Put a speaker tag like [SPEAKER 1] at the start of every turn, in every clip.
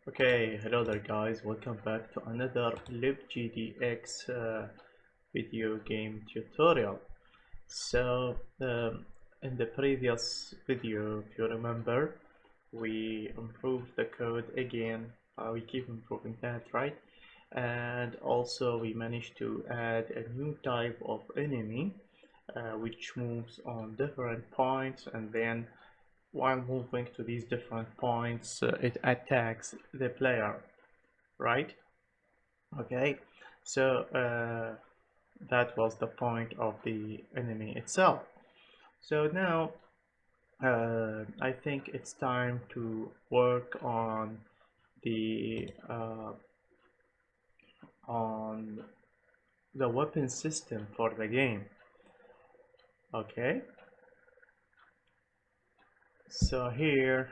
[SPEAKER 1] Okay, hello there guys, welcome back to another LibGDX video game tutorial. So, in the previous video, if you remember, we improved the code again. We keep improving that, right? And also we managed to add a new type of enemy which moves on different points, and then while moving to these different points it attacks the player, right? Okay, so that was the point of the enemy itself. So now I think it's time to work the on the weapon system for the game. Okay, so here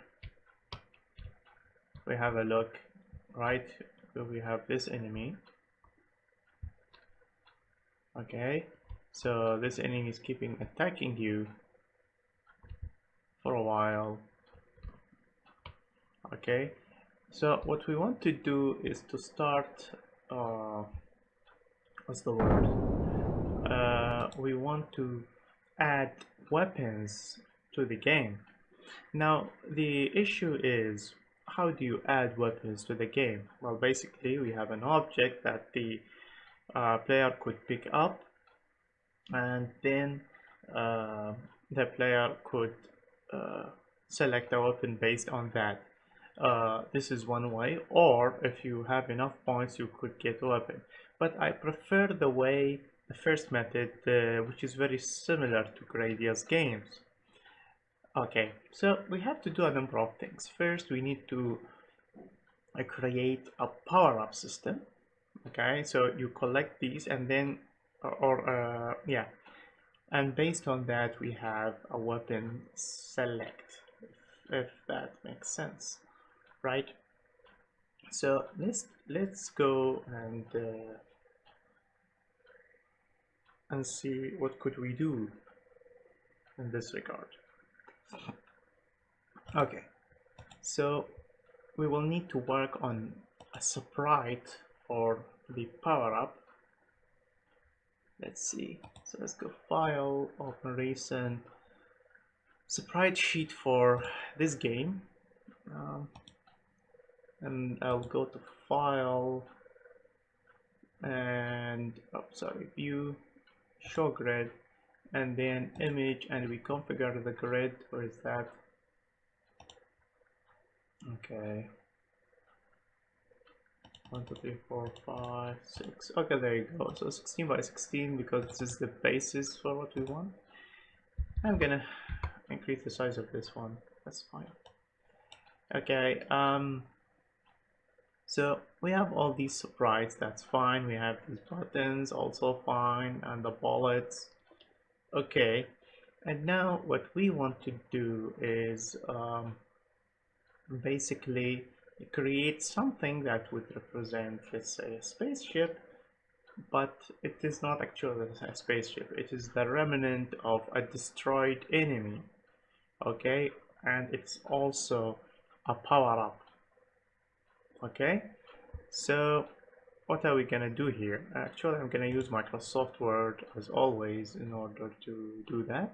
[SPEAKER 1] we have a look, right? We have this enemy. Okay, so this enemy is keeping attacking you for a while. Okay, so what we want to do is to start what's the word, we want to add weapons to the game. Now the issue is, how do you add weapons to the game? Well, basically we have an object that the player could pick up, and then the player could uh, select a weapon based on that. This is one way, or if you have enough points you could get a weapon, but I prefer the first method, which is very similar to previous games. Okay, so we have to do a number of things. First, we need to create a power-up system. Okay, so you collect these, and then yeah, and based on that we have a weapon select, if that makes sense, right? So let's go and see what could we do in this regard. Okay, so we will need to work on a sprite for the power up. Let's see, so let's go file, open recent sprite sheet for this game, and I'll go to file and view, show grid, and then image, and we configure the grid. Where is that? Okay, 1 2 3 4 5 6. Okay, there you go. So 16 by 16, because this is the basis for what we want. I'm gonna increase the size of this one, that's fine. Okay, so we have all these sprites, that's fine. We have these buttons, also fine, and the bullets. Okay, and now what we want to do is basically create something that would represent, let's say, a spaceship, but it is not actually a spaceship. It is the remnant of a destroyed enemy. Okay, and it's also a power-up. Okay, so what are we gonna do here? Actually, I'm gonna use Microsoft Word as always in order to do that.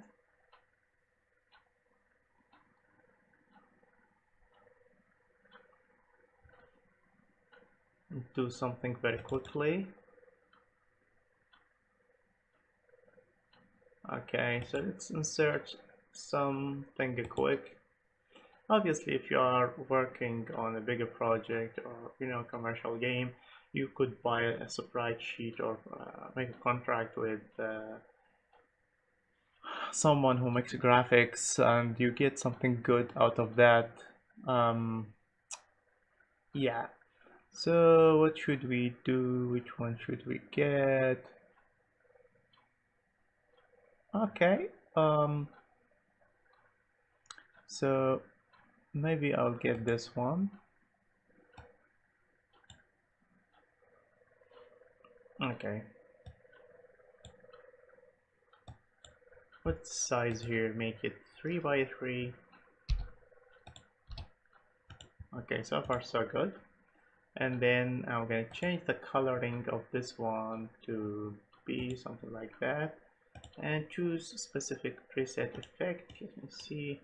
[SPEAKER 1] Do something very quickly. Okay, so let's insert something quick. Obviously, if you are working on a bigger project or commercial game, you could buy a sprite sheet or make a contract with someone who makes graphics, and you get something good out of that. Yeah, so what should we do? Which one should we get? Okay, so maybe I'll get this one. Okay, what size here? Make it 3 by 3. Okay, so far so good. and then I'm going to change the coloring of this one to be something like that, and choose specific preset effect. Let me see.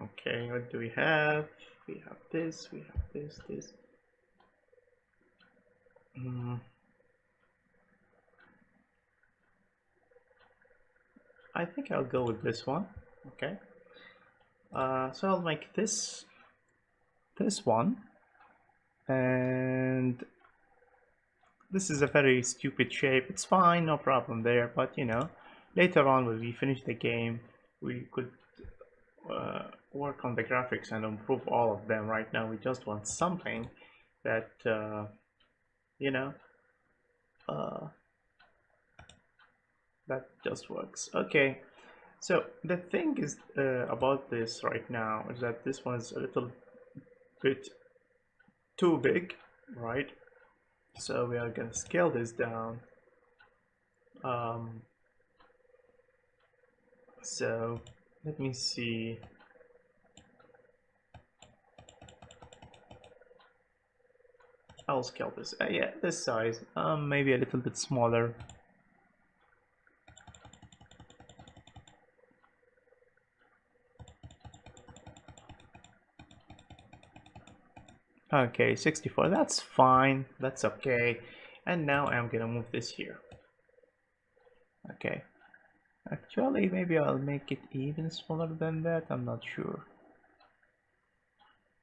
[SPEAKER 1] Okay, what do we have? We have this, we have this. I think I'll go with this one. Okay. So I'll make this one, and this is a very stupid shape. It's fine, no problem there, but you know, later on when we finish the game, we could work on the graphics and improve all of them. Right now we just want something that you know, that just works. Okay, so the thing is about this right now is that this one is a little bit too big, right? So we are gonna scale this down. So let me see. I'll scale this. Yeah, this size. Maybe a little bit smaller. Okay, 64. That's fine. That's okay. And now I'm gonna move this here. Okay. Actually, maybe I'll make it even smaller than that. I'm not sure.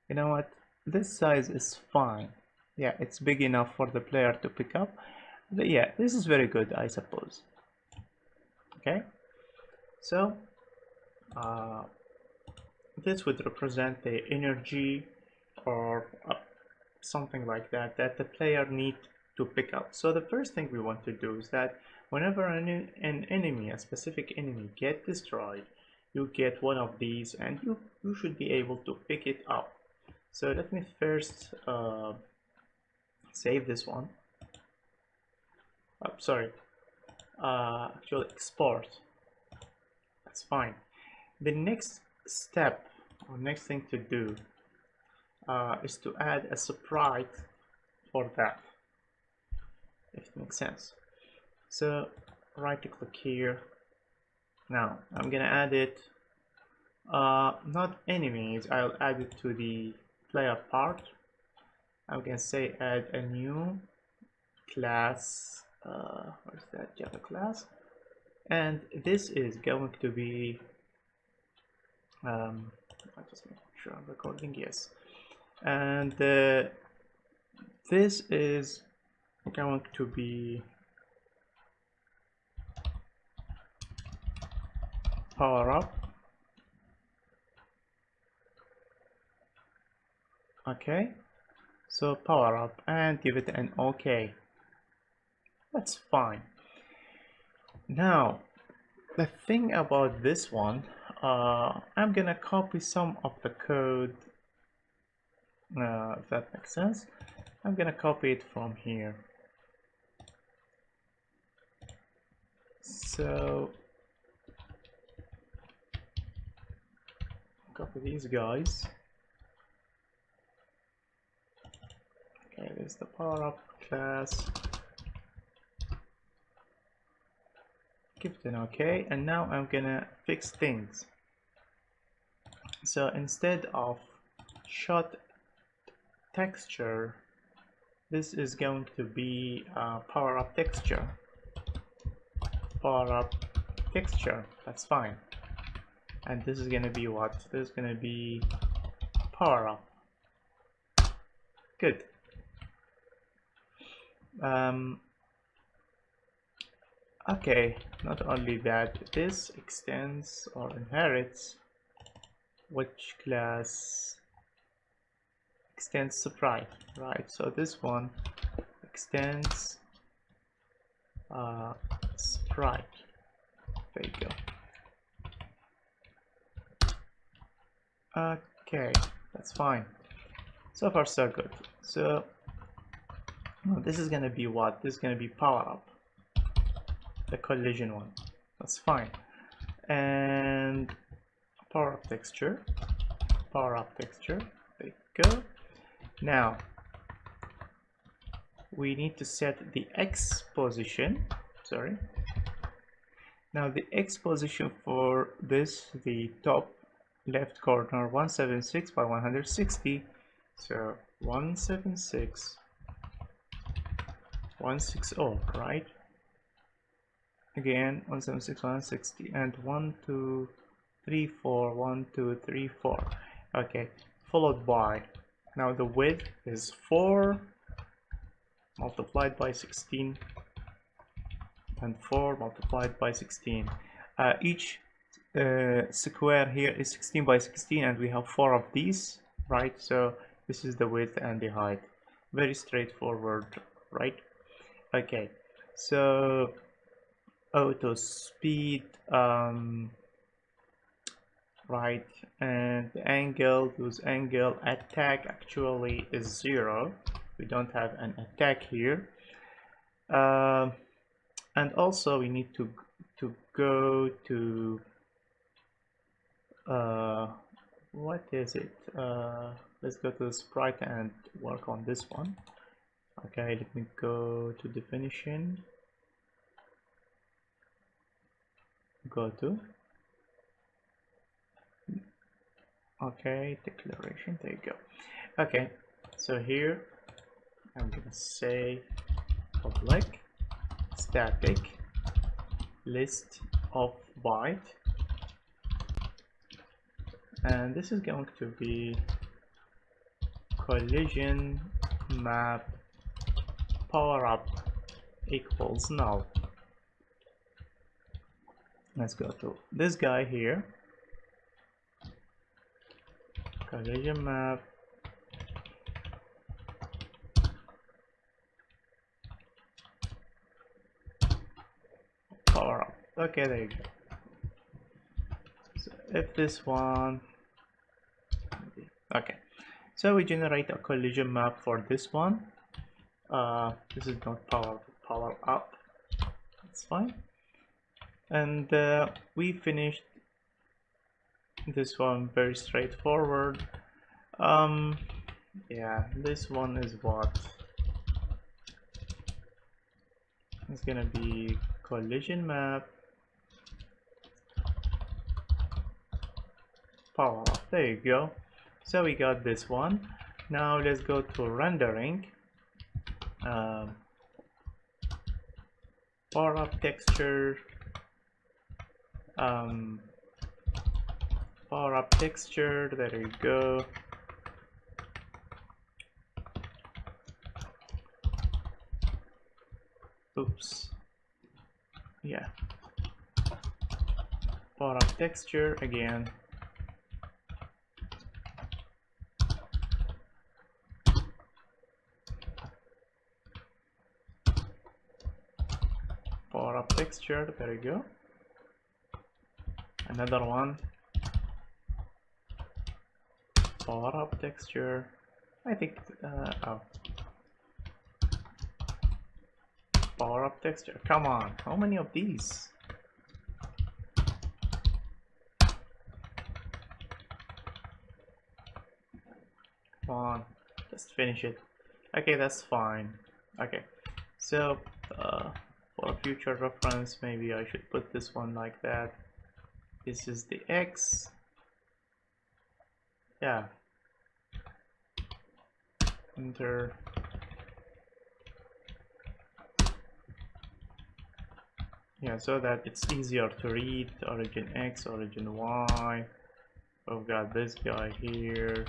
[SPEAKER 1] You know what? This size is fine. Yeah, it's big enough for the player to pick up. But yeah, this is very good, I suppose. Okay. So, this would represent the energy or something like that that the player need to pick up. So the first thing we want to do is that whenever an enemy, a specific enemy, get destroyed, you get one of these, and you should be able to pick it up. So let me first save this one. Sorry, actually export. That's fine. The next step or next thing to do is to add a sprite for that, if it makes sense. So right click here. Now I'm gonna add it, not enemies, I'll add it to the player part. I'm gonna say add a new class, where's that Java class, and this is going to be I'll just make sure I'm recording, yes, and this is going to be power up. Okay, so power up and give it an OK. That's fine. Now the thing about this one, I'm gonna copy some of the code, if that makes sense. I'm gonna copy it from here. So copy these guys. Okay, there's the power up class. Give it an OK, and now I'm gonna fix things. So instead of shot texture, this is going to be power up texture. Power up texture, that's fine. And this is gonna be what? This is gonna be power up. Good. Okay, not only that, this extends or inherits which class extends sprite, right? So this one extends sprite. There you go. Okay, that's fine. So far so good. So this is gonna be what? This is gonna be power up, the collision one. That's fine. And power up texture. power up texture. There you go. Now we need to set the X position. Sorry. Now the X position for this, the top left corner, 176 by 160. So 176, 160, right? Again, 176, 160, and 1, 2, 3, 4, 1, 2, 3, 4. Okay, followed by, now the width is 4 multiplied by 16 and 4 multiplied by 16. Each square here is 16 by 16 and we have 4 of these, right? So this is the width and the height. Very straightforward, right? Okay, so auto speed, right, and the angle, whose angle attack actually is 0. We don't have an attack here. And also we need to go to what is it? Let's go to the sprite and work on this one. Okay, let me go to definition. Go to, okay, declaration. There you go. Okay, so here I'm gonna say public static list of byte, and this is going to be collision map power up equals null. Let's go to this guy here, collision map power up. Okay, there you go. So if this one, okay, so we generate a collision map for this one. This is not power up, it's fine. And we finished this one, very straightforward. Yeah, this one is what? It's gonna be collision map power up. There you go. So we got this one. Now let's go to rendering. Power up texture, power up texture, there you go. Oops, yeah, power up texture again. Power up texture, there you go. Another one, power up texture. I think oh, power up texture. Come on, how many of these? Come on, just finish it. Okay, that's fine. Okay, so for future reference, maybe I should put this one like that. This is the X. Yeah. Enter. Yeah, so that it's easier to read. Origin X, origin Y. We've got this guy here.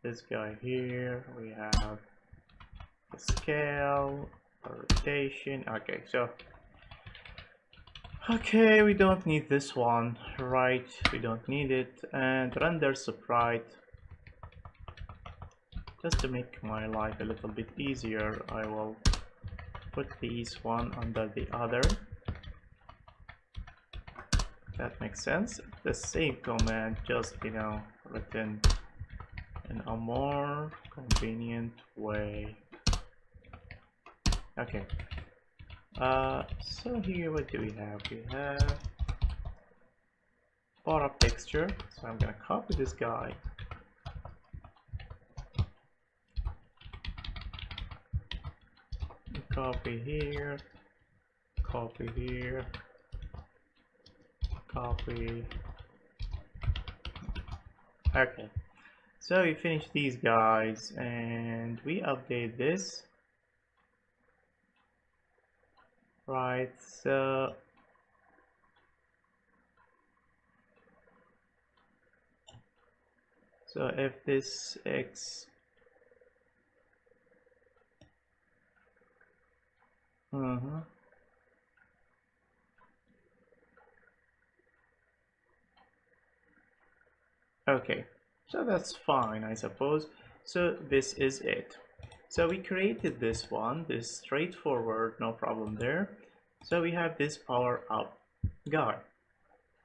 [SPEAKER 1] This guy here. We have the scale, rotation. Okay, so okay, we don't need this one, right? We don't need it. And render sprite. Just to make my life a little bit easier, I will put these one under the other. That makes sense. The same command, just written in a more convenient way. Okay. So here, what do we have? We have power up texture. So I'm gonna copy this guy, copy here, copy here, copy. Okay, so we finish these guys and we update this. Right, so if this X okay, so that's fine, I suppose. So this is it. So we created this one, this straightforward, no problem there. So we have this power up guy.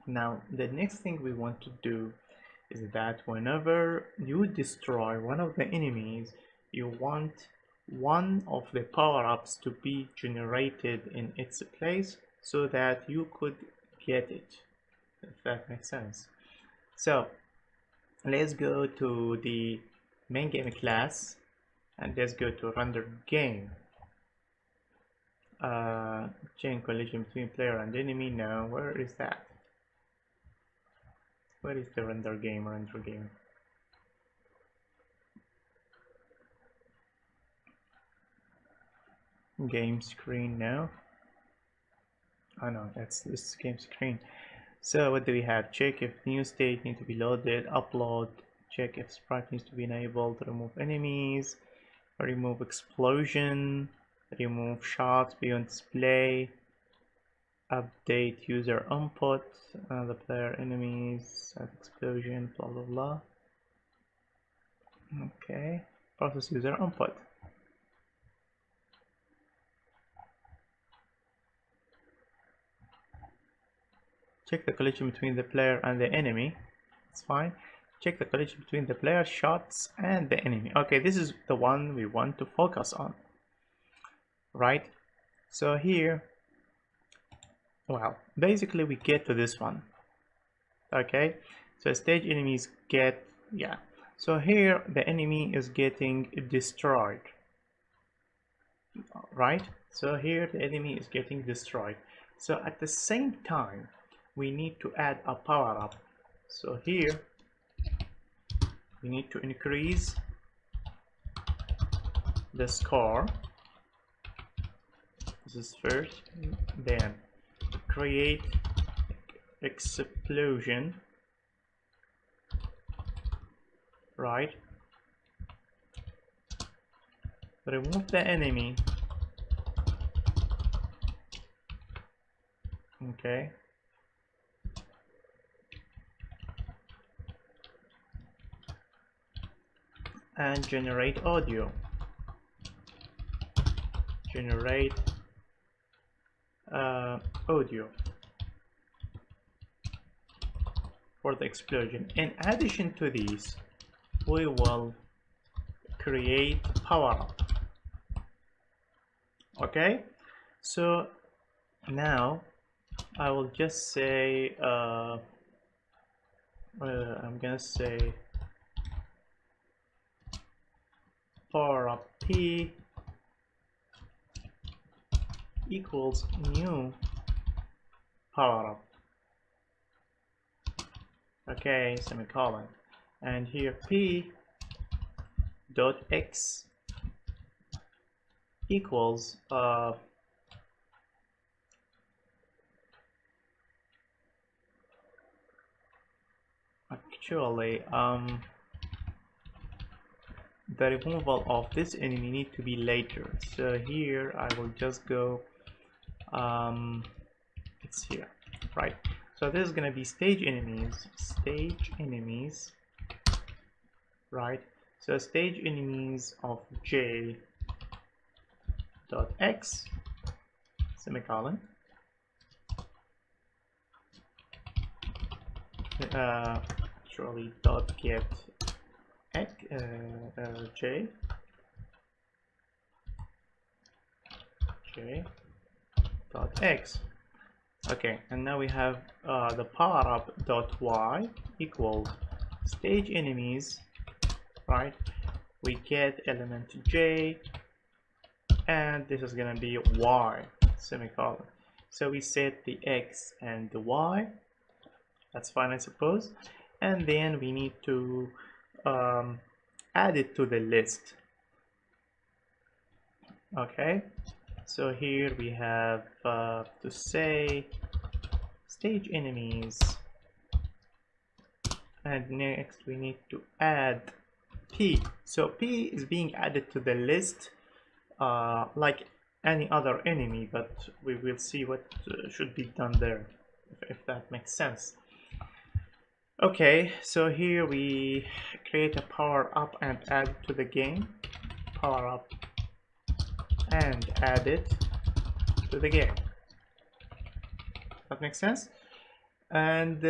[SPEAKER 1] Now the next thing we want to do is that whenever you destroy one of the enemies, you want one of the power-ups to be generated in its place so that you could get it, if that makes sense. So let's go to the main game class and let's go to render game. Chain collision between player and enemy. Now where is that? Where is the render game? Game screen now. Oh no, that's this game screen. So what do we have? Check if new state needs to be loaded, upload, check if sprite needs to be enabled, remove enemies, remove explosion, remove shots beyond display, update user input, the player enemies, add explosion, blah blah blah. Okay, process user input. Check the collision between the player and the enemy. It's fine. Check the collision between the player shots and the enemy. Okay, this is the one we want to focus on. Right? So here, well, basically we get to this one. Okay, so stage enemies get, yeah. So here the enemy is getting destroyed. Right? So here the enemy is getting destroyed. So at the same time, we need to add a power up. So here we need to increase the score. This is first, then create explosion, right? Remove the enemy. Okay. And generate audio. Generate audio for the explosion. In addition to these, we will create power up. Okay, so now I will just say I'm gonna say power up P equals new power up. Okay, semicolon, and here P dot X equals actually the removal of this enemy need to be later. So here I will just go it's here, right? So this is gonna be stage enemies, right? So stage enemies of J dot X semicolon actually dot get X, J dot X. Okay, and now we have the powerup.y equals stage enemies, right? We get element j, and this is gonna be y semicolon. So we set the x and the y. That's fine, I suppose. And then we need to add it to the list. Okay, so here we have to say stage enemies, and next we need to add p. So p is being added to the list like any other enemy, but we will see what should be done there, if that makes sense. Okay, so here we create a power up and add it to the game. Power up and add it to the game. That makes sense? And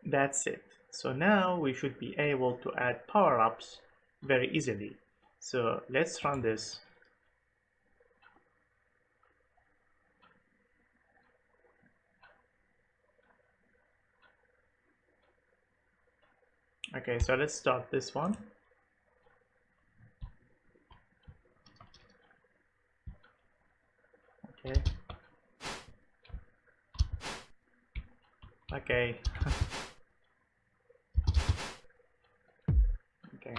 [SPEAKER 1] that's it. So now we should be able to add power-ups very easily. So let's run this. Okay, so let's start this one. Okay. Okay. Okay.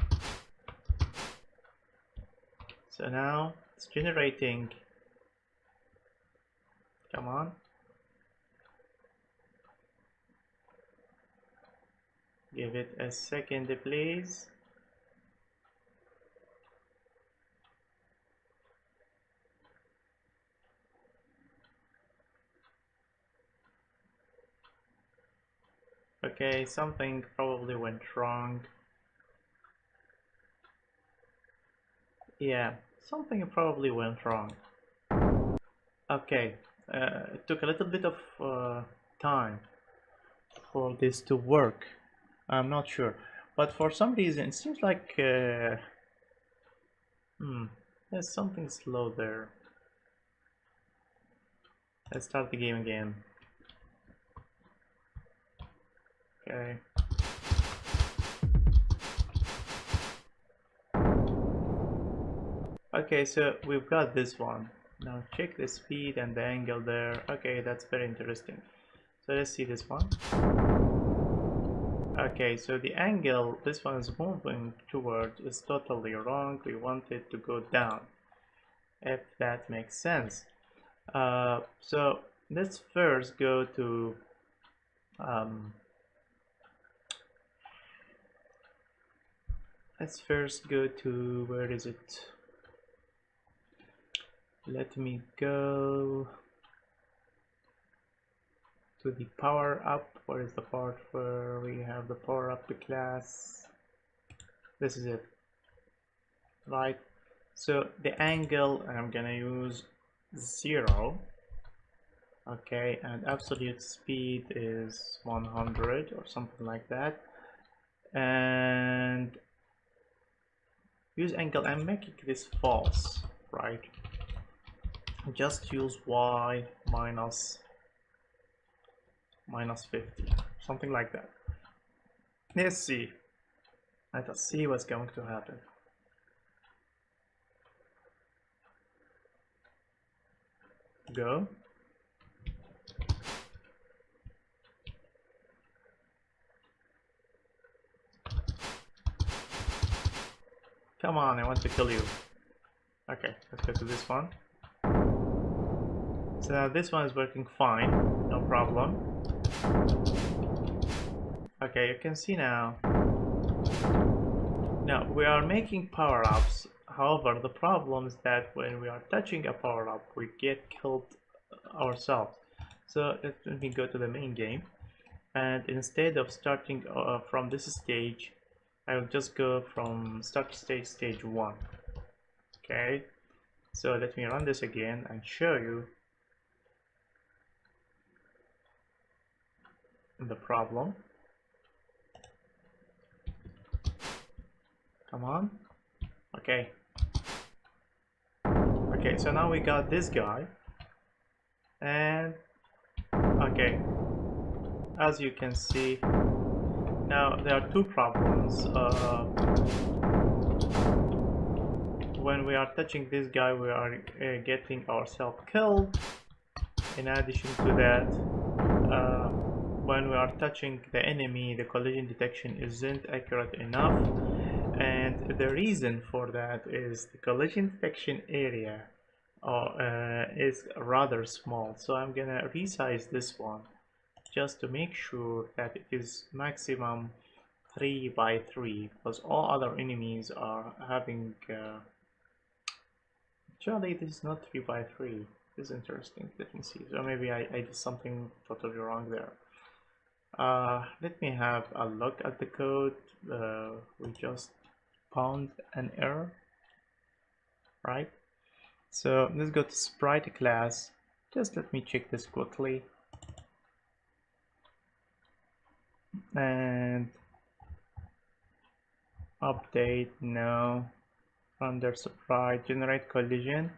[SPEAKER 1] So now it's generating. Come on. Give it a second, please. Okay, something probably went wrong. Yeah, something probably went wrong. Okay, it took a little bit of time for this to work. I'm not sure, but for some reason it seems like there's something slow there. Let's start the game again. Okay. Okay, so we've got this one. Now check the speed and the angle there. Okay, that's very interesting. So let's see this one. Okay, so the angle this one is moving toward is totally wrong. We want it to go down, if that makes sense. So let's first go to where is it? Let me go to the power up. Where is the part where we have the power up class? This is it, right? So the angle I'm gonna use 0. Okay, and absolute speed is 100 or something like that, and use angle. I'm making this false, right? Just use y minus 50, something like that. Let's see. Let us see what's going to happen. Go. Come on, I want to kill you. Okay, let's go to this one. So now this one is working fine, no problem. Okay, you can see now. Now we are making power-ups. However, the problem is that when we are touching a power-up, we get killed ourselves. So let me go to the main game, and instead of starting from this stage, I will just go from start stage 1. Okay, so let me run this again and show you the problem. Come on. Okay. Okay, so now we got this guy, and Okay, as you can see, now there are two problems. When we are touching this guy, we are getting ourselves killed. In addition to that, uh, when we are touching the enemy, the collision detection isn't accurate enough, and the reason for that is the collision detection area is rather small. So I'm gonna resize this one just to make sure that it is maximum 3 by 3, because all other enemies are having actually this is not 3 by 3. This is interesting. Let me see. So maybe I did something totally wrong there. Let me have a look at the code. We just found an error, right? So let's go to sprite class. Just let me check this quickly. And update now. Under sprite, generate collision.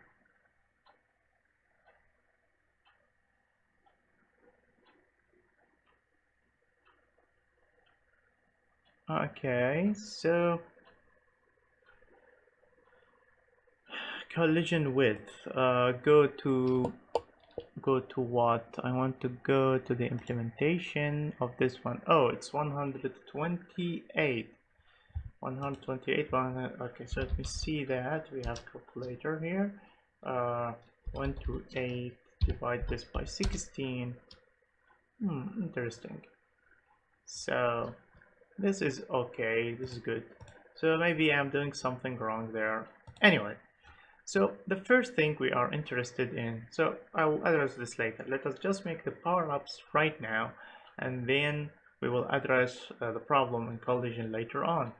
[SPEAKER 1] Okay, so collision width. Go to what? I want to go to the implementation of this one. Oh, it's 128. 128. Okay, so let me see that. We have calculator here. 128, divide this by 16. Interesting. So this is okay. This is good. So maybe I'm doing something wrong there. Anyway, so the first thing we are interested in, so I will address this later. Let us just make the power-ups right now, and then we will address the problem in collision later on.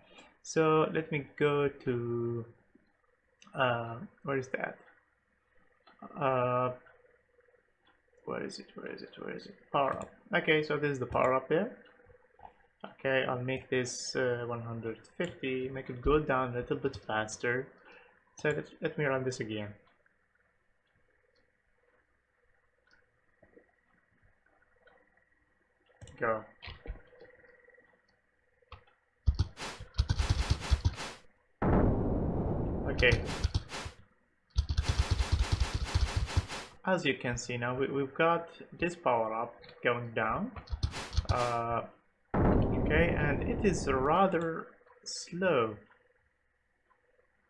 [SPEAKER 1] So let me go to where is that? Where is it? Power up. Okay, so this is the power up there. Okay, I'll make this 150, make it go down a little bit faster. So let me run this again. Go. Okay. As you can see now, we've got this power up going down. Okay, and it is rather slow,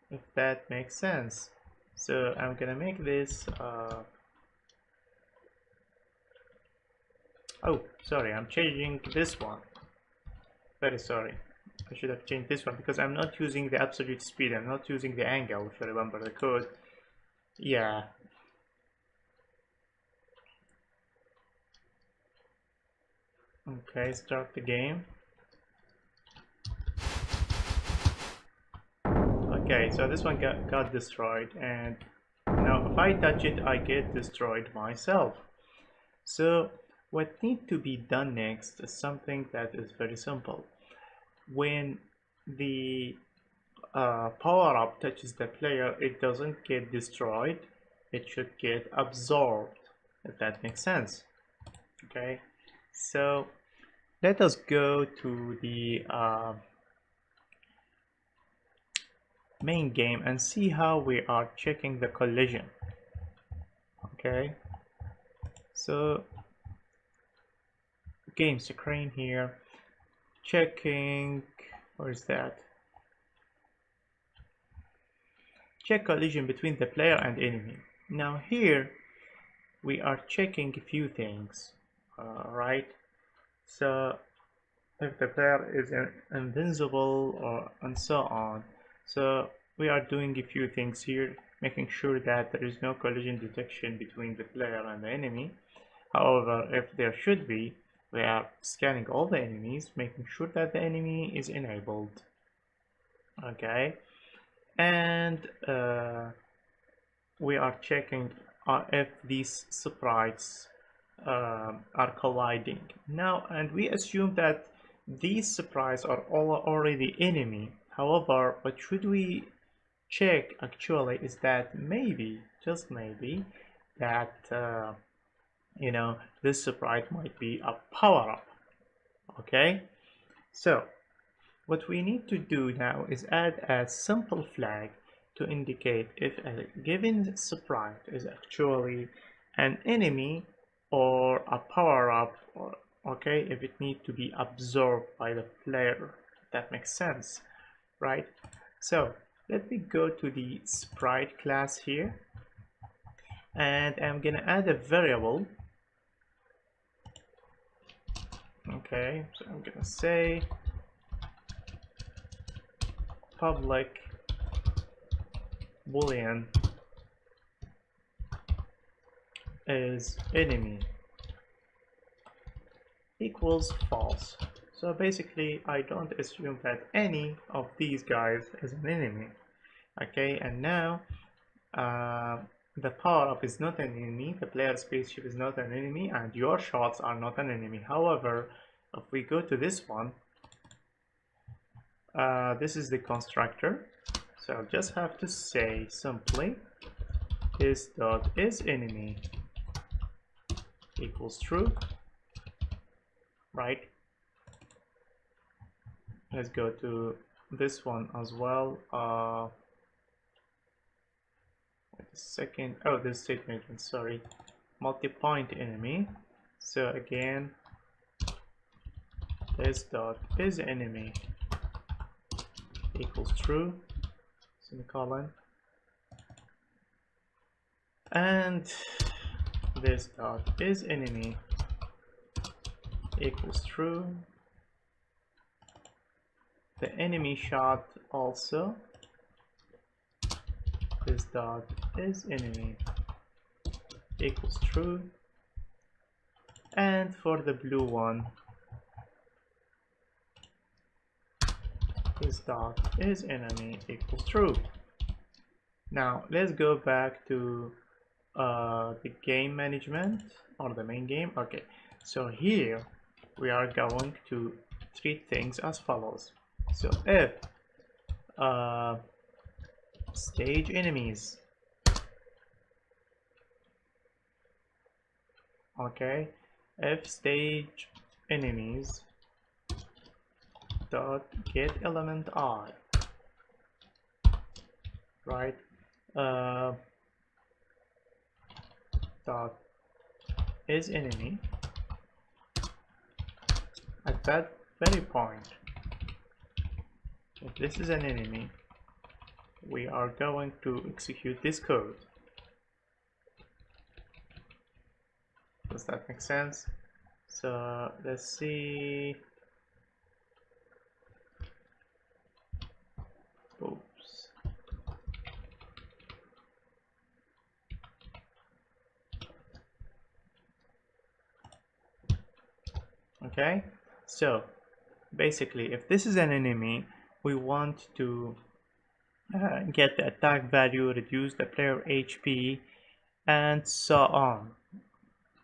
[SPEAKER 1] if that makes sense. So I'm gonna make this oh, sorry, I'm changing this one. Very sorry. I should have changed this one because I'm not using the absolute speed. I'm not using the angle, if you remember the code. Yeah. Okay, start the game. Okay, so this one got destroyed, and now if I touch it, I get destroyed myself. So what needs to be done next is something that is very simple. When the power-up touches the player, it doesn't get destroyed, it should get absorbed, if that makes sense. Okay, so let us go to the main game and see how we are checking the collision. Okay, so game screen here, checking, where is that? Check collision between the player and enemy. Now here we are checking a few things, right? So if the player is invincible or and so on. So we are doing a few things here, making sure that there is no collision detection between the player and the enemy. However, if there should be, we are scanning all the enemies, making sure that the enemy is enabled. Okay, and we are checking if these sprites are colliding now, and we assume that these sprites are all already enemy. However, what should we check actually is that maybe, just maybe, that you know, this sprite might be a power up. Okay, so what we need to do now is add a simple flag to indicate if a given sprite is actually an enemy or a power-up, or okay, if it needs to be absorbed by the player. That makes sense, right? So let me go to the sprite class here, and I'm gonna add a variable. Okay, so I'm gonna say public boolean is enemy equals false. So basically I don't assume that any of these guys is an enemy. Okay, and now the power up is not an enemy, the player spaceship is not an enemy, and your shots are not an enemy. However, if we go to this one, this is the constructor, so I'll just have to say simply is.isEnemy equals true, right? Let's go to this one as well. Wait a second. Oh, this statement, sorry. Multi-point enemy. So again, this.isEnemy equals true, semicolon, and this.isEnemy equals true. The enemy shot also, this.isEnemy equals true, and for the blue one, this.isEnemy equals true. Now let's go back to the game management or the main game. Okay, so here we are going to treat things as follows. So if stage enemies, okay, if stage enemies dot get element I, right, dot is enemy, at that very point, if this is an enemy, we are going to execute this code. Does that make sense? So let's see. Oops. Okay, so basically if this is an enemy, we want to get the attack value, reduce the player HP, and so on.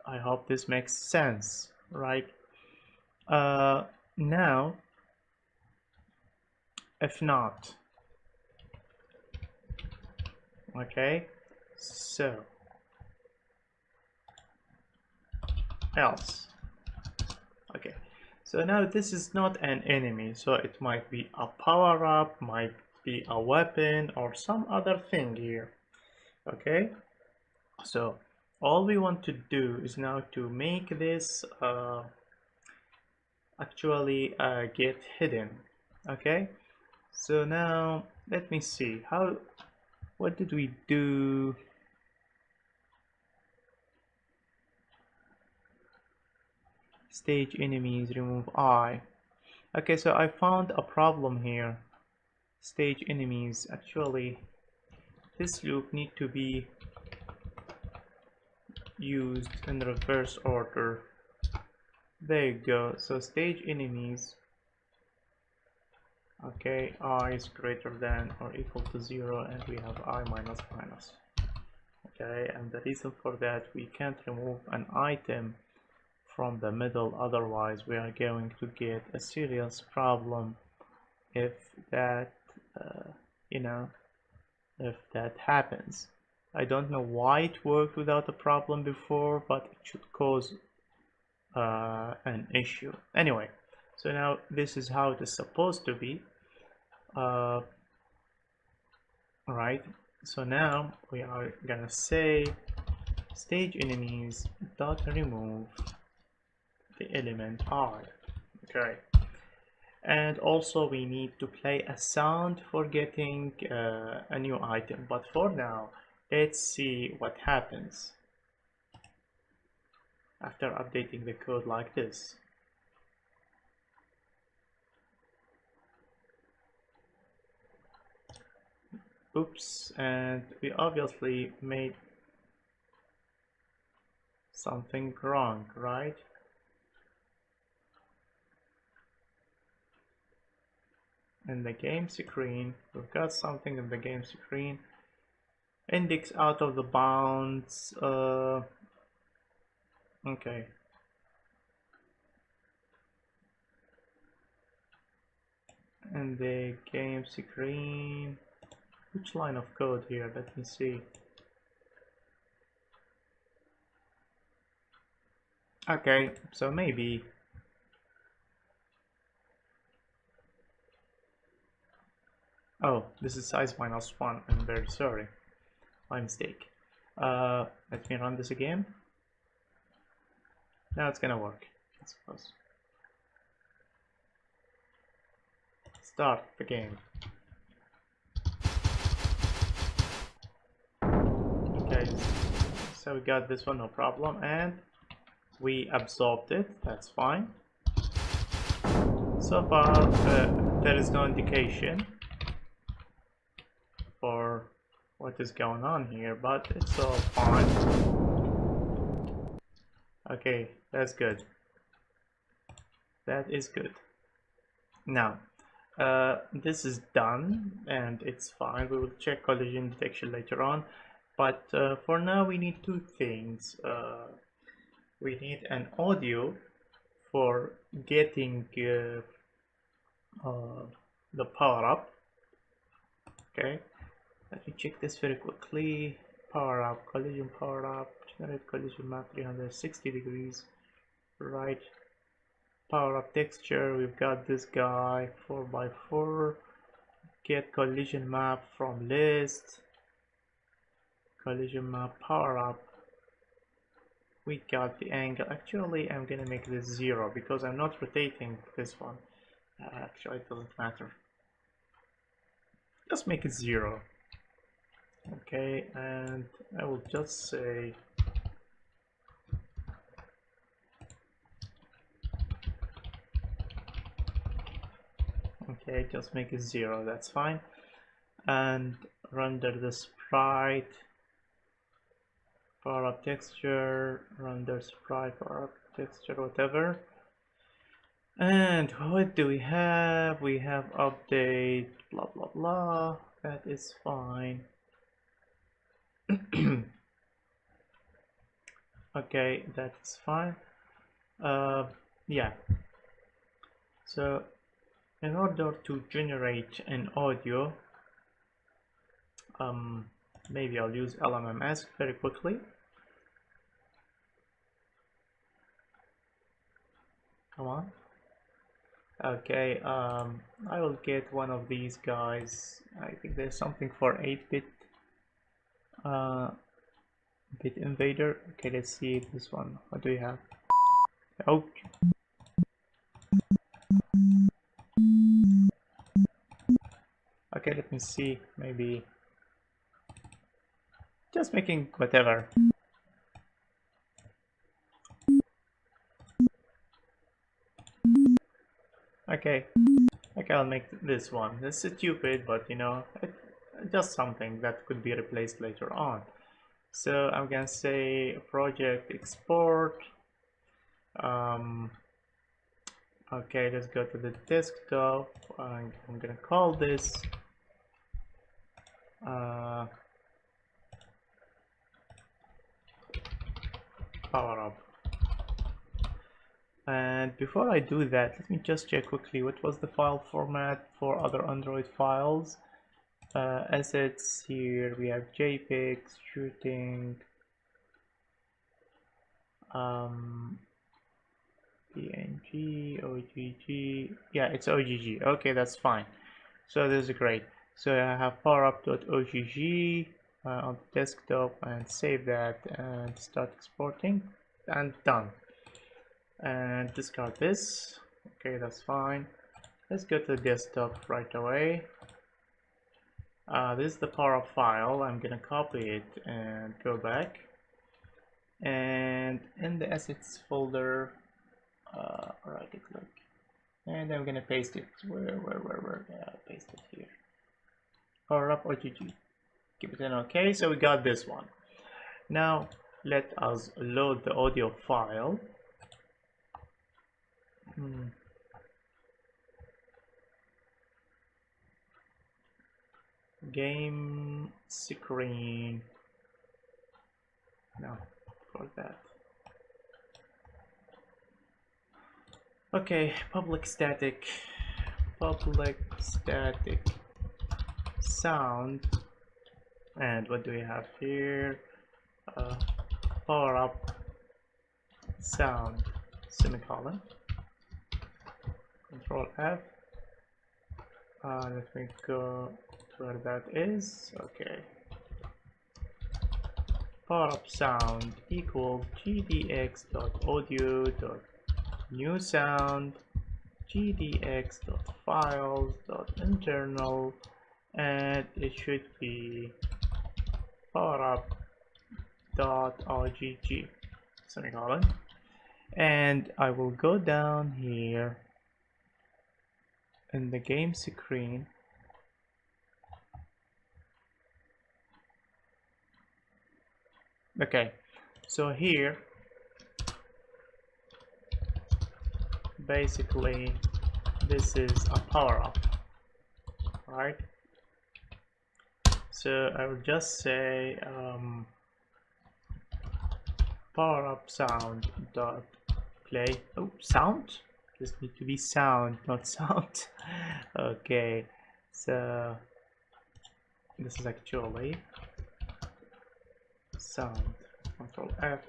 [SPEAKER 1] I hope this makes sense, right? Now, if not, okay, so else. Okay, so now this is not an enemy, so it might be a power-up, might be a weapon, or some other thing here. Okay, so all we want to do is now to make this actually get hidden. Okay, so now let me see what did we do? Stage enemies, remove I. Okay, so I found a problem here. Stage enemies, actually this loop need to be used in reverse order. There you go. So stage enemies, okay, I is greater than or equal to 0, and we have I minus minus. Okay, and the reason for that, we can't remove an item from the middle, otherwise we are going to get a serious problem if that you know, if that happens. I don't know why it worked without a problem before, but it should cause an issue. Anyway, so now this is how it is supposed to be. Alright, so now we are gonna say stage enemies dot remove the element I. Okay, and also we need to play a sound for getting a new item, but for now let's see what happens after updating the code like this. Oops, and we obviously made something wrong, right? In the game screen, we've got something in the game screen. Index out of the bounds. Okay. And the game screen. Which line of code here? Let me see. Okay, so maybe. Oh, this is size -1. I'm very sorry. My mistake. Let me run this again. Now it's gonna work, I suppose. Start the game. Okay, so we got this one, no problem, and we absorbed it, that's fine. So far, there is no indication for what is going on here, but it's all fine. Okay, that's good. That is good. Now, this is done and it's fine. We will check collision detection later on, but for now we need two things. We need an audio for getting the power up. Okay, let me check this very quickly. Power up, collision power up, generate collision map 360 degrees. Right, power up texture, we've got this guy 4x4. Get collision map from list. Collision map power up. We got the angle. Actually, I'm gonna make this 0 because I'm not rotating this one. Actually, it doesn't matter. Just make it 0. Okay, and I will just say okay, just make it 0, that's fine. And render the sprite, power up texture, render sprite, power up texture, whatever. And what do we have? We have update, blah blah blah. That is fine. Okay, that's fine. Yeah. So in order to generate an audio, maybe I'll use LMMS very quickly. Come on. Okay, I will get one of these guys. I think there's something for 8-bit bit invader. Okay, let's see this one. What do we have? Oh. Okay, let me see. Maybe just making whatever. Okay, I'll make this one. This is stupid, but you know, just something that could be replaced later on. So I'm gonna say project export. Okay, let's go to the desktop. I'm gonna call this Powerup. And before I do that, let me just check quickly what was the file format for other Android files. assets here. We have JPEGs, shooting, PNG, OGG. Yeah, it's OGG. Okay, that's fine. So this is great. So I have powerup.ogg on the desktop and save that and start exporting and done. And discard this. Okay, that's fine. Let's go to the desktop right away. This is the powerup file. I'm gonna copy it and go back. And in the assets folder, right click. And I'm gonna paste it. Where? Yeah, paste it here. Powerup OGG. Give it an OK. So we got this one. Now let us load the audio file. Game screen. No, for that. Okay, public static sound. And what do we have here? Powerup sound semicolon. Control F. Let me go to where that is. Okay. Powerup sound equals gdx.audio.new sound gdx.files.internal, and it should be powerup.ogg semicolon. And I will go down here in the game screen. Okay, so here basically this is a power-up, right? So I will just say power-up sound dot play. Oh, sound? This need to be sound, not sound. Okay, so this is actually sound. Control F.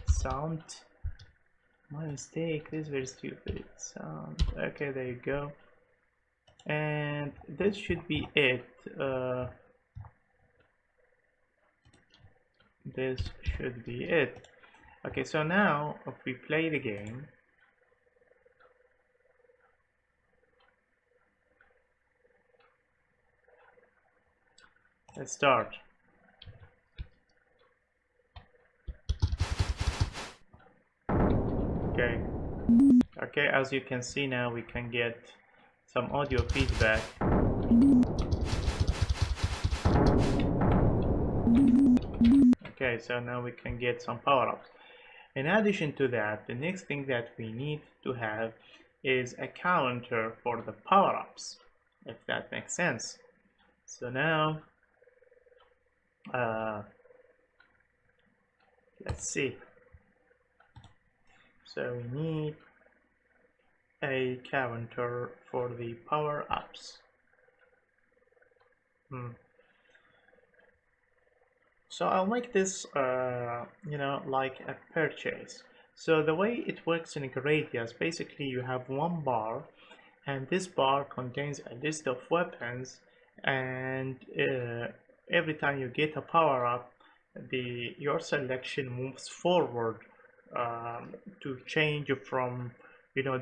[SPEAKER 1] Sound. My mistake. This is very stupid. Sound. Okay, there you go. And this should be it. This should be it. Okay, so now if we play the game, let's start. Okay, as you can see now we can get some audio feedback. Okay, so now we can get some power-ups. In addition to that, the next thing that we need to have is a counter for the power-ups, if that makes sense. So now let's see. So we need a counter for the power-ups. So I'll make this like a purchase. So the way it works in Gradius, basically you have one bar, and this bar contains a list of weapons, and every time you get a power-up, your selection moves forward to change from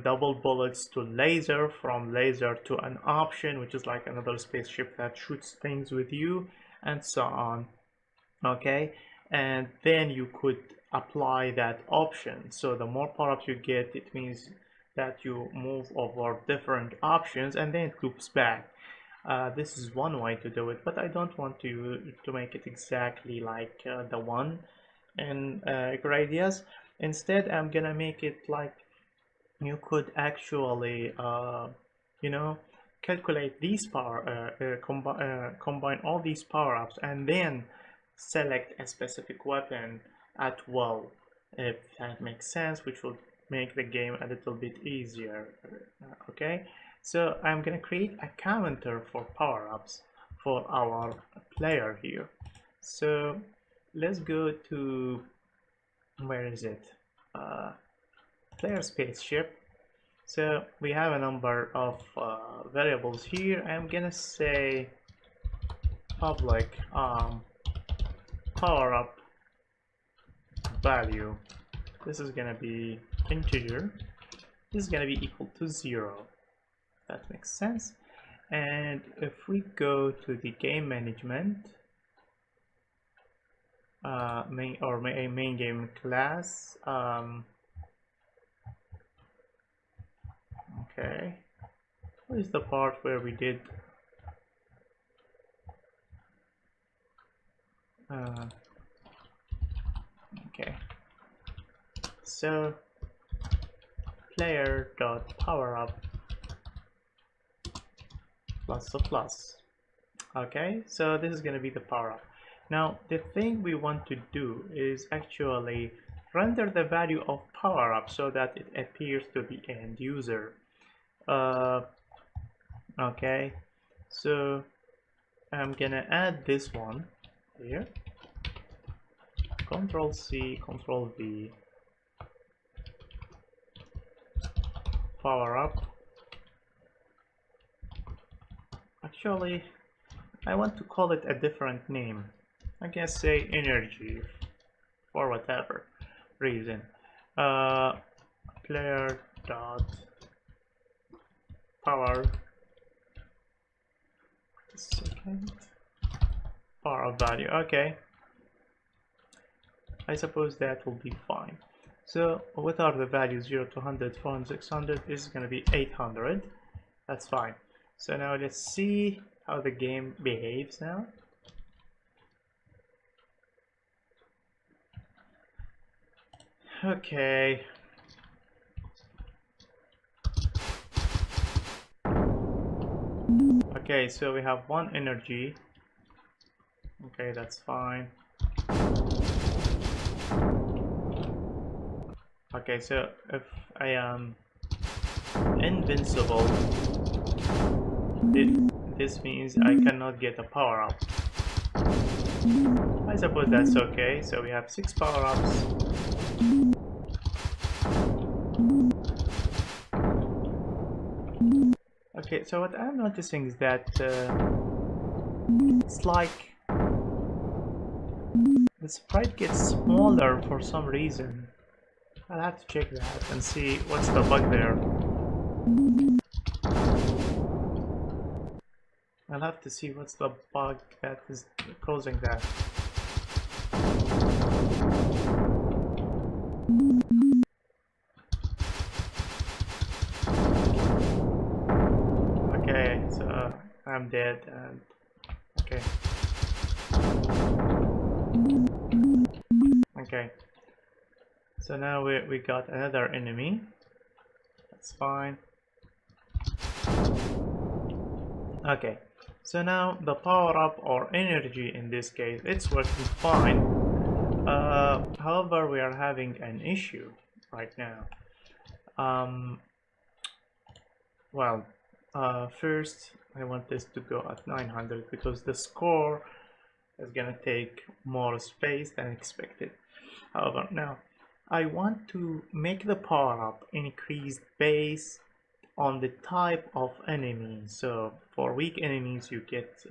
[SPEAKER 1] double bullets to laser, from laser to an option, which is like another spaceship that shoots things with you, and so on. Okay, and then you could apply that option. So the more power-ups you get, it means that you move over different options, and then it loops back. This is one way to do it, but I don't want to make it exactly like the one in Gradius. Instead, I'm gonna make it like you could actually calculate these combine all these power-ups and then select a specific weapon at will, if that makes sense, which will make the game a little bit easier. Okay, so I'm gonna create a counter for power-ups for our player here. So let's go to, where is it, player spaceship. So we have a number of variables here. I'm gonna say public power up value. This is gonna be integer. This is gonna be equal to 0. That makes sense. And if we go to the game management, main game class, okay, what is the part where we did okay, so player dot power up plus. Okay, so this is going to be the power up. Now the thing we want to do is actually render the value of power up so that it appears to the end user. Okay, so I'm gonna add this one here, Control C, Control V, power up. Actually, I want to call it a different name. I can say energy for whatever reason. Player dot power power of value. Okay, I suppose that will be fine. So what are the values? 0 to 100, 400, 600. This is going to be 800. That's fine. So now let's see how the game behaves now. Okay. Okay, so we have 1 energy. Okay, that's fine. Okay, so if I am invincible, this means I cannot get a power up. I suppose that's okay. So we have 6 power ups. Okay, so what I'm noticing is that it's like the sprite gets smaller for some reason. I'll have to check that and see what's the bug there. I'll have to see what's the bug that is causing that. Okay, so I'm dead and okay. Okay. So now we got another enemy. That's fine. Okay. So now the power up or energy in this case, it's working fine. However, we are having an issue right now. Well, first I want this to go at 900 because the score is gonna take more space than expected. However, now I want to make the power up increase based on the type of enemy. So for weak enemies you get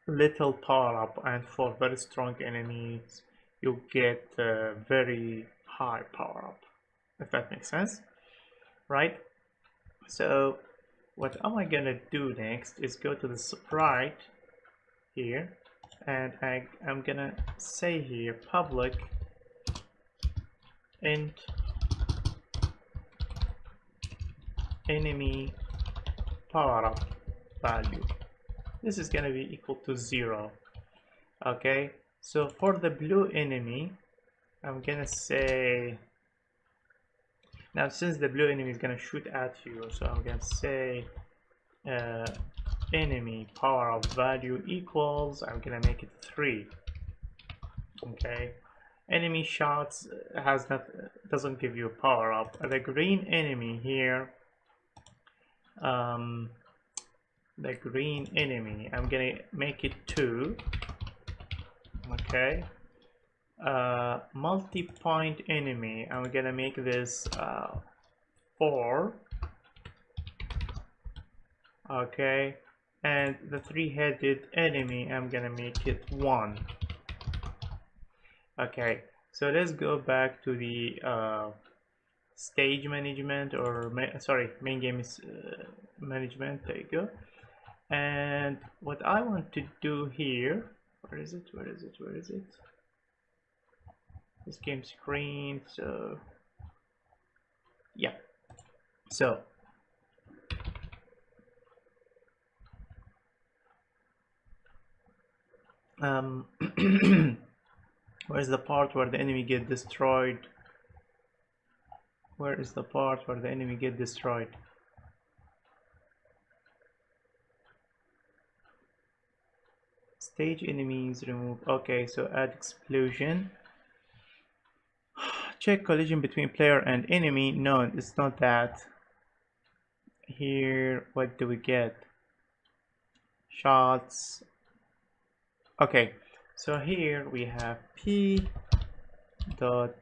[SPEAKER 1] little power up, and for very strong enemies you get very high power up, if that makes sense, right? So what am I gonna do next is go to the sprite here, and I'm gonna say here public int enemy power up value. This is gonna be equal to 0. Okay, so for the blue enemy I'm gonna say, now since the blue enemy is gonna shoot at you, so I'm gonna say enemy power up value equals, I'm gonna make it 3. Okay, enemy shots doesn't give you a power up. The green enemy here the green enemy, I'm gonna make it 2. Okay. Multi-point enemy, I'm gonna make this 4. Okay. And the 3-headed enemy, I'm gonna make it 1. Okay, so let's go back to the stage management, or main game management. There you go. And what I want to do here, where is it? This game screen. So yeah, so where's the part where the enemy get destroyed? Where is the part where the enemy get destroyed? Stage enemies remove. Okay, so add explosion. Check collision between player and enemy. No, it's not that. Here, what do we get? Shots. Okay, so here we have P dot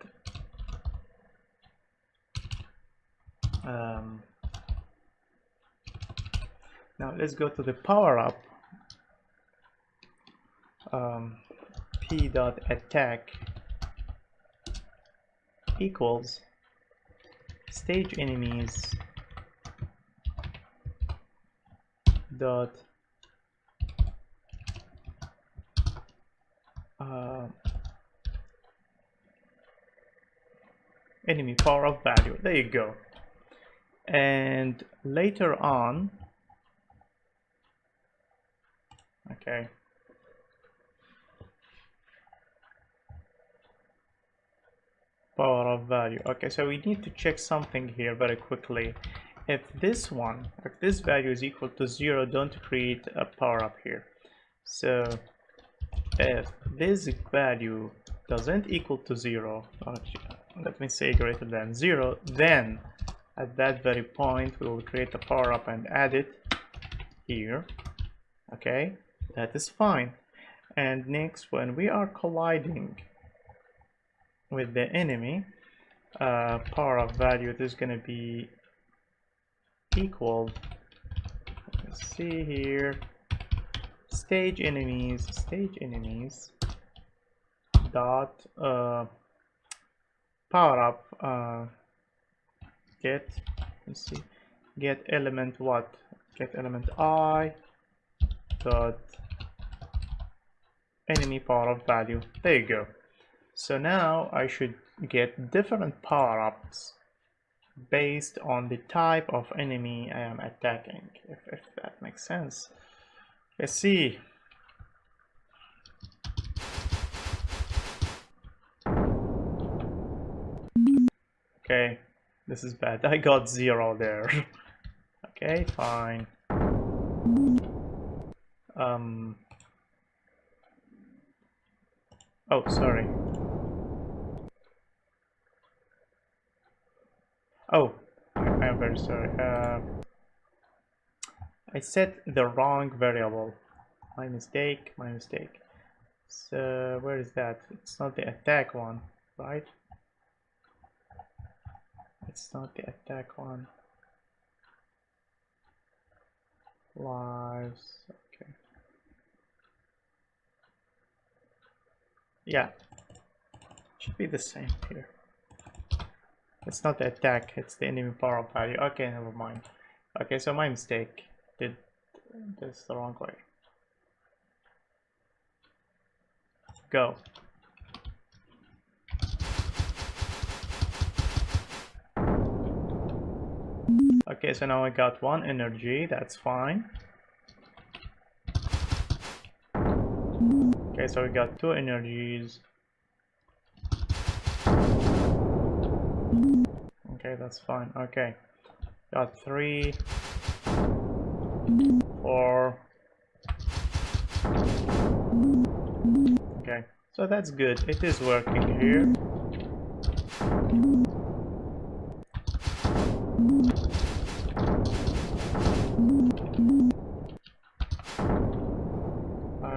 [SPEAKER 1] now let's go to the power up. P dot attack equals stage enemies dot enemy power up value. There you go. And later on, okay, power up value. Okay, so we need to check something here very quickly. If this value is equal to 0, don't create a power up here. So if this value doesn't equal to 0, let me say greater than 0, then at that very point we will create a power up and add it here. Okay, that is fine. And next, when we are colliding with the enemy, power up value is going to be equal, let's see here, stage enemies dot power up get, let's see, get element what? Get element I dot enemy power up value. There you go. So now I should get different power ups based on the type of enemy I am attacking, if that makes sense. Let's see. Okay, this is bad. I got 0 there. Okay, fine. Oh, sorry. Oh, I'm very sorry. I set the wrong variable. My mistake. So where is that? It's not the attack one, right? It's not the attack one. Lives. Okay. Yeah. Should be the same here. It's not the attack, it's the enemy power up value. Okay, never mind. Okay, so my mistake. Did this the wrong way. Go. Okay, so now I got 1 energy, that's fine. Okay, so we got 2 energies. Okay, that's fine. Okay, got 3, 4. Okay, so that's good. It is working here.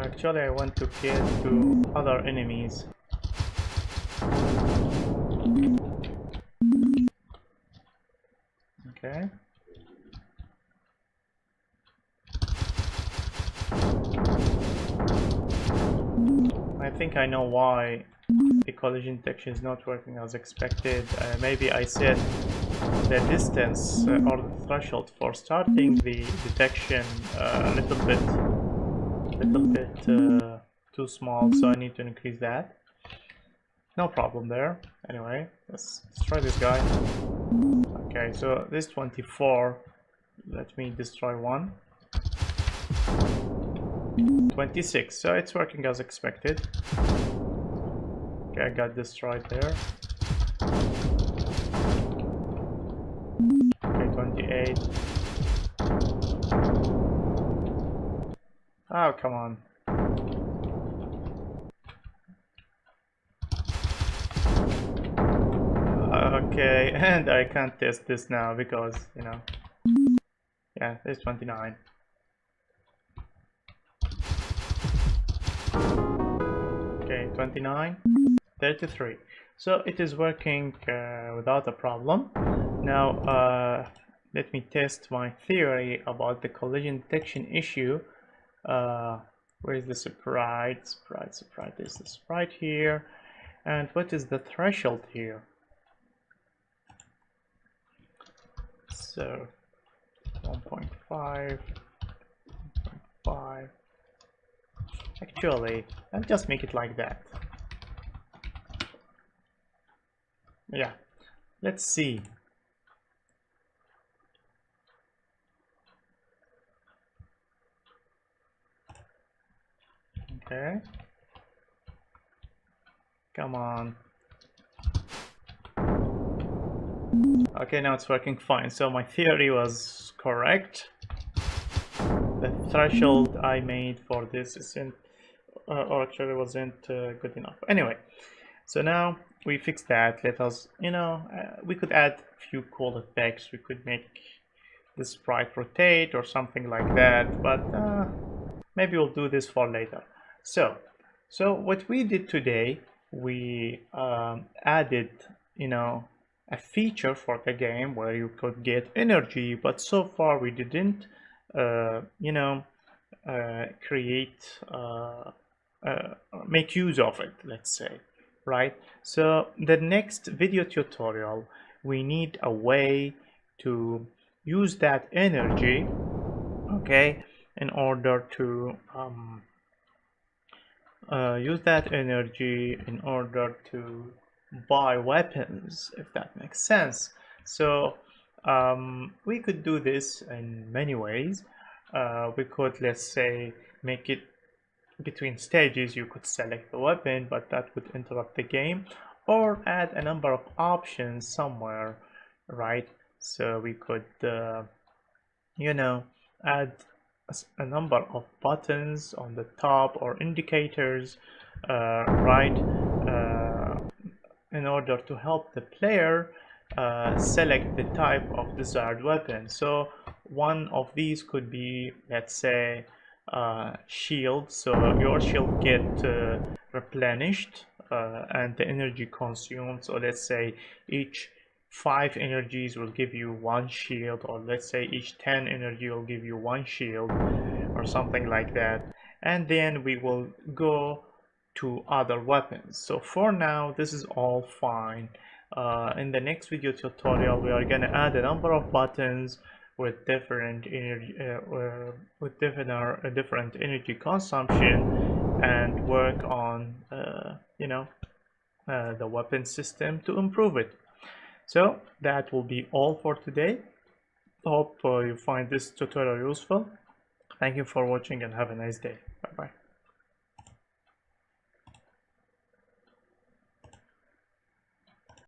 [SPEAKER 1] Actually, I want to get to other enemies. Okay. I think I know why the collision detection is not working as expected. Maybe I set the distance or the threshold for starting the detection a little bit too small, so I need to increase that. No problem there. Anyway, let's try this guy. Okay, so this 24, let me destroy one. 26, so it's working as expected. Okay, I got destroyed there. Okay, 28. Oh, come on. Okay, and I can't test this now because, you know, yeah, there's 29. Okay, 29, 33. So it is working without a problem. Now, let me test my theory about the collision detection issue. Where is the sprite? Sprite. Is the sprite here? And what is the threshold here? So 1.5, 1.5. Actually, I'll just make it like that. Yeah, let's see. Okay. Come on. Okay, now it's working fine. So my theory was correct. The threshold I made for this isn't, or actually wasn't good enough. Anyway, so now we fixed that. Let us, you know, we could add a few cool effects. We could make the sprite rotate or something like that, but maybe we'll do this for later. So what we did today, we added, you know, a feature for the game where you could get energy, but so far we didn't, you know, create, make use of it, let's say, right? So the next video tutorial, we need a way to use that energy, okay, in order to use that energy in order to buy weapons, if that makes sense. So we could do this in many ways. We could, let's say, make it between stages. You could select the weapon, but that would interrupt the game, or add a number of options somewhere, right? So we could you know, add a number of buttons on the top or indicators, right, in order to help the player select the type of desired weapon. So one of these could be, let's say, shield. So your shield get replenished and the energy consumed. So let's say each 5 energies will give you 1 shield, or let's say each 10 energy will give you 1 shield, or something like that. And then we will go to other weapons. So for now, this is all fine. In the next video tutorial, we are going to add a number of buttons with different energy, different energy consumption, and work on you know, the weapon system to improve it. So that will be all for today. Hope you find this tutorial useful. Thank you for watching and have a nice day. Bye bye.